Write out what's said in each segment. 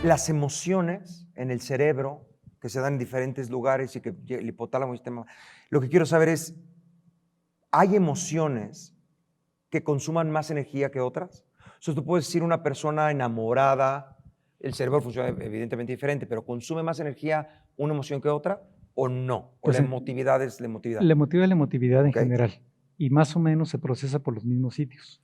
Las emociones en el cerebro, que se dan en diferentes lugares y que el hipotálamo y el sistema. Lo que quiero saber es, ¿hay emociones que consuman más energía que otras? O sea, tú puedes decir una persona enamorada, el cerebro funciona evidentemente diferente, pero ¿consume más energía una emoción que otra o no? ¿O Pues la emotividad es la emotividad? La emotividad es la emotividad en Ok. general y más o menos se procesa por los mismos sitios.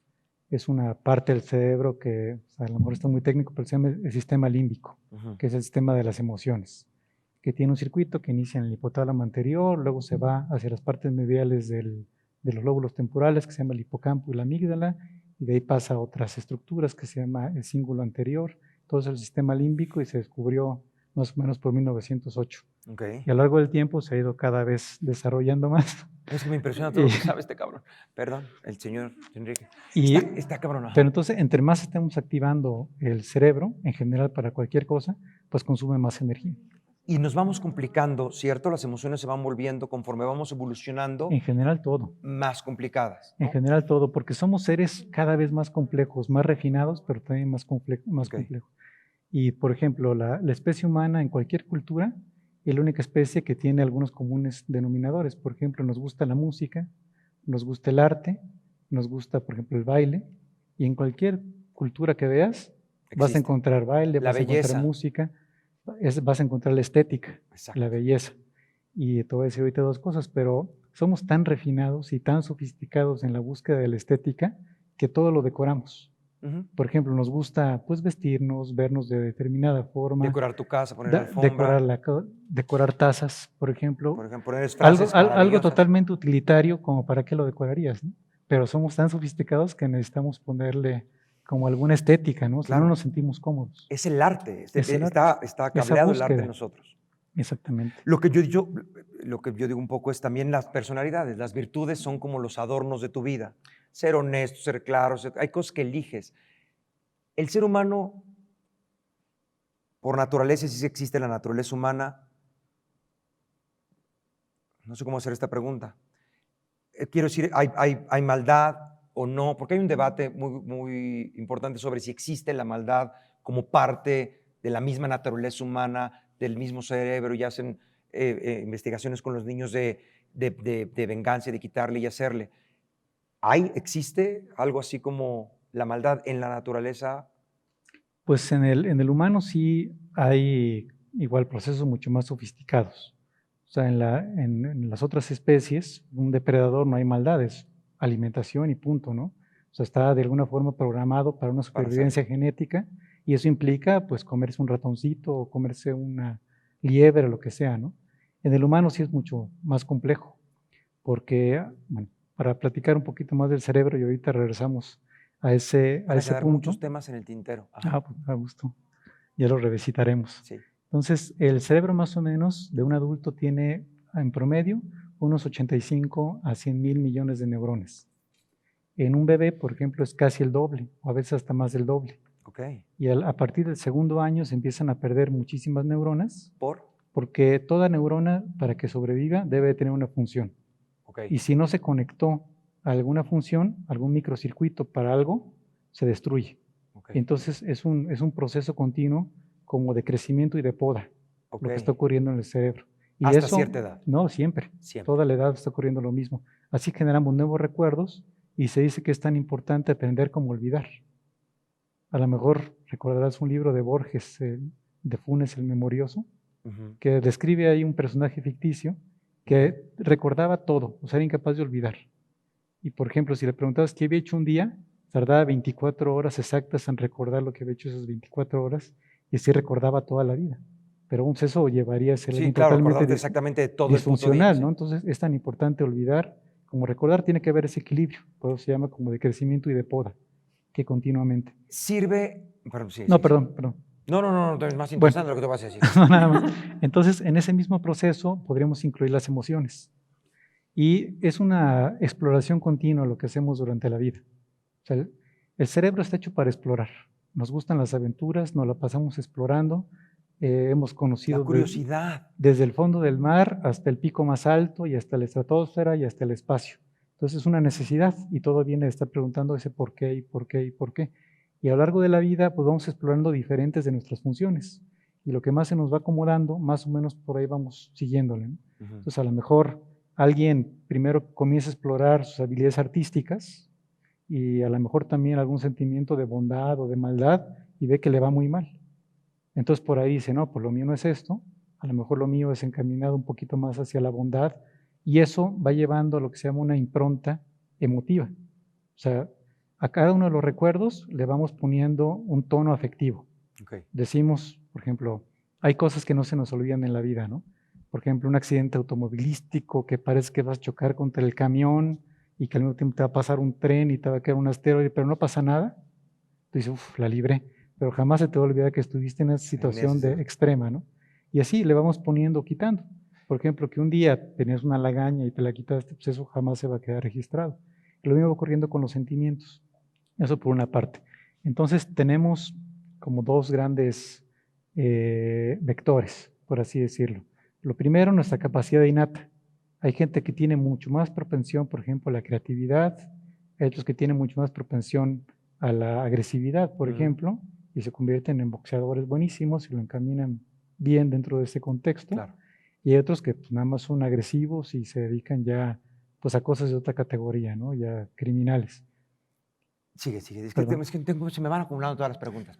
Es una parte del cerebro que, o sea, a lo mejor está muy técnico, pero se llama el sistema límbico, que es el sistema de las emociones, que tiene un circuito que inicia en el hipotálamo anterior, luego se va hacia las partes mediales de los lóbulos temporales, que se llama el hipocampo y la amígdala, y de ahí pasa a otras estructuras que se llama el cíngulo anterior, todo es el sistema límbico y se descubrió más o menos por 1908. Okay. Y a lo largo del tiempo se ha ido cada vez desarrollando más. Es que me impresiona todo lo que sabe este cabrón. Perdón, el señor Enrique. Está cabrón. Pero entonces, entre más estemos activando el cerebro, en general para cualquier cosa, pues consume más energía. Y nos vamos complicando, ¿cierto? Las emociones se van volviendo, conforme vamos evolucionando, En general todo. más complicadas, ¿no? En general todo, porque somos seres cada vez más complejos, más refinados, pero también más complejos. Y, por ejemplo, la especie humana en cualquier cultura es la única especie que tiene algunos comunes denominadores. Por ejemplo, nos gusta la música, nos gusta el arte, nos gusta, por ejemplo, el baile, y en cualquier cultura que veas, vas a encontrar baile, vas a encontrar música, vas a encontrar la estética, la belleza. Y te voy a decir ahorita dos cosas, pero somos tan refinados y tan sofisticados en la búsqueda de la estética que todo lo decoramos. Por ejemplo, nos gusta pues vestirnos, vernos de determinada forma. Decorar tu casa, poner alfombra. Decorar tazas, por ejemplo. Poner frases algo totalmente utilitario, como para qué lo decorarías, ¿no? Pero somos tan sofisticados que necesitamos ponerle como alguna estética, ¿no? Claro. Si no nos sentimos cómodos. Es el arte, está cableado el arte en nosotros. Exactamente. Lo que yo digo un poco es también las personalidades, las virtudes son como los adornos de tu vida. Ser honesto, ser claro, hay cosas que eliges. El ser humano, por naturaleza, si existe la naturaleza humana, no sé cómo hacer esta pregunta. Quiero decir, ¿hay maldad o no? Porque hay un debate muy importante sobre si existe la maldad como parte de la misma naturaleza humana, del mismo cerebro, y hacen investigaciones con los niños de venganza, de quitarle y hacerle. ¿Existe algo así como la maldad en la naturaleza? Pues en el humano sí hay igual procesos mucho más sofisticados. O sea, en las otras especies, un depredador no hay maldades, alimentación y punto, ¿no? O sea, está de alguna forma programado para una supervivencia genética y eso implica, pues, comerse un ratoncito o comerse una liebre o lo que sea, ¿no? En el humano sí es mucho más complejo, porque, bueno, para platicar un poquito más del cerebro y ahorita regresamos a ese punto. Muchos temas en el tintero. Pues, a gusto. Ya lo revisitaremos. Sí. Entonces, el cerebro más o menos de un adulto tiene en promedio unos 85 a 100 mil millones de neuronas. En un bebé, por ejemplo, es casi el doble, o a veces hasta más del doble. Y a partir del segundo año se empiezan a perder muchísimas neuronas. Porque toda neurona, para que sobreviva, debe tener una función. Y si no se conectó a alguna función, algún microcircuito para algo, se destruye. Entonces es un proceso continuo como de crecimiento y de poda, lo que está ocurriendo en el cerebro. Y ¿Hasta cierta edad? No, siempre. Toda la edad está ocurriendo lo mismo. Así generamos nuevos recuerdos y se dice que es tan importante aprender como olvidar. A lo mejor recordarás un libro de Borges, de Funes el Memorioso, que describe ahí un personaje ficticio que recordaba todo, o sea, era incapaz de olvidar. Y por ejemplo, si le preguntabas qué había hecho un día, tardaba 24 horas exactas en recordar lo que había hecho esas 24 horas y así recordaba toda la vida. Pero eso llevaría a ser totalmente exactamente todo disfuncional, ¿no? Entonces es tan importante olvidar como recordar. Tiene que haber ese equilibrio, por eso se llama como de crecimiento y de poda, que continuamente. Sirve... Perdón. No, es más interesante lo que te vas a decir. No, nada más. Entonces, en ese mismo proceso podríamos incluir las emociones. Y es una exploración continua lo que hacemos durante la vida. O sea, el cerebro está hecho para explorar. Nos gustan las aventuras, nos la pasamos explorando. Hemos conocido la curiosidad. Desde el fondo del mar hasta el pico más alto y hasta la estratosfera y hasta el espacio. Entonces es una necesidad y todo viene de estar preguntando ese por qué y por qué y por qué. Y a lo largo de la vida, pues vamos explorando diferentes de nuestras funciones. Y lo que más se nos va acomodando, más o menos por ahí vamos siguiéndole, ¿no? Entonces, a lo mejor alguien primero comienza a explorar sus habilidades artísticas y a lo mejor también algún sentimiento de bondad o de maldad y ve que le va muy mal. Entonces, por ahí dice, no, pues lo mío no es esto, a lo mejor lo mío es encaminado un poquito más hacia la bondad y eso va llevando a lo que se llama una impronta emotiva. O sea, a cada uno de los recuerdos le vamos poniendo un tono afectivo. Okay. Decimos, por ejemplo, hay cosas que no se nos olvidan en la vida, ¿no? Por ejemplo, un accidente automovilístico que parece que vas a chocar contra el camión y que al mismo tiempo te va a pasar un tren y te va a caer un asteroide, pero no pasa nada. Tú dices, uff, la libré, pero jamás se te va a olvidar que estuviste en esa situación extrema, ¿no? Y así le vamos poniendo, quitando. Por ejemplo, que un día tenías una lagaña y te la quitaste, pues eso jamás se va a quedar registrado. Y lo mismo va ocurriendo con los sentimientos. Eso por una parte. Entonces tenemos como dos grandes vectores, por así decirlo. Lo primero, nuestra capacidad innata. Hay gente que tiene mucho más propensión, por ejemplo, a la creatividad, hay otros que tienen mucho más propensión a la agresividad, por ejemplo, y se convierten en boxeadores buenísimos y lo encaminan bien dentro de ese contexto. Claro. Y hay otros que pues, nada más son agresivos y se dedican ya pues, a cosas de otra categoría, ¿no? Ya criminales. Sigue. Es que se me van acumulando todas las preguntas.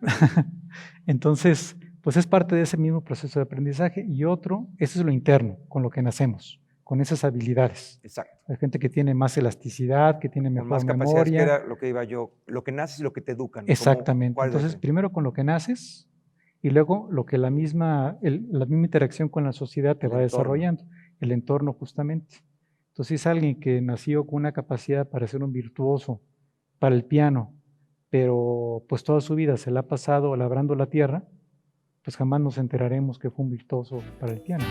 Entonces, pues es parte de ese mismo proceso de aprendizaje. Y otro, eso es lo interno, con lo que nacemos, con esas habilidades. Exacto. Hay gente que tiene más elasticidad, que tiene mejor más memoria. Capacidades, que era lo que iba yo, lo que naces y lo que te educan. Exactamente. Entonces, primero con lo que naces y luego lo que la misma interacción con la sociedad te va desarrollando, el entorno justamente. Entonces, si es alguien que nació con una capacidad para ser un virtuoso para el piano, pero pues toda su vida se la ha pasado labrando la tierra, pues jamás nos enteraremos que fue un virtuoso para el piano.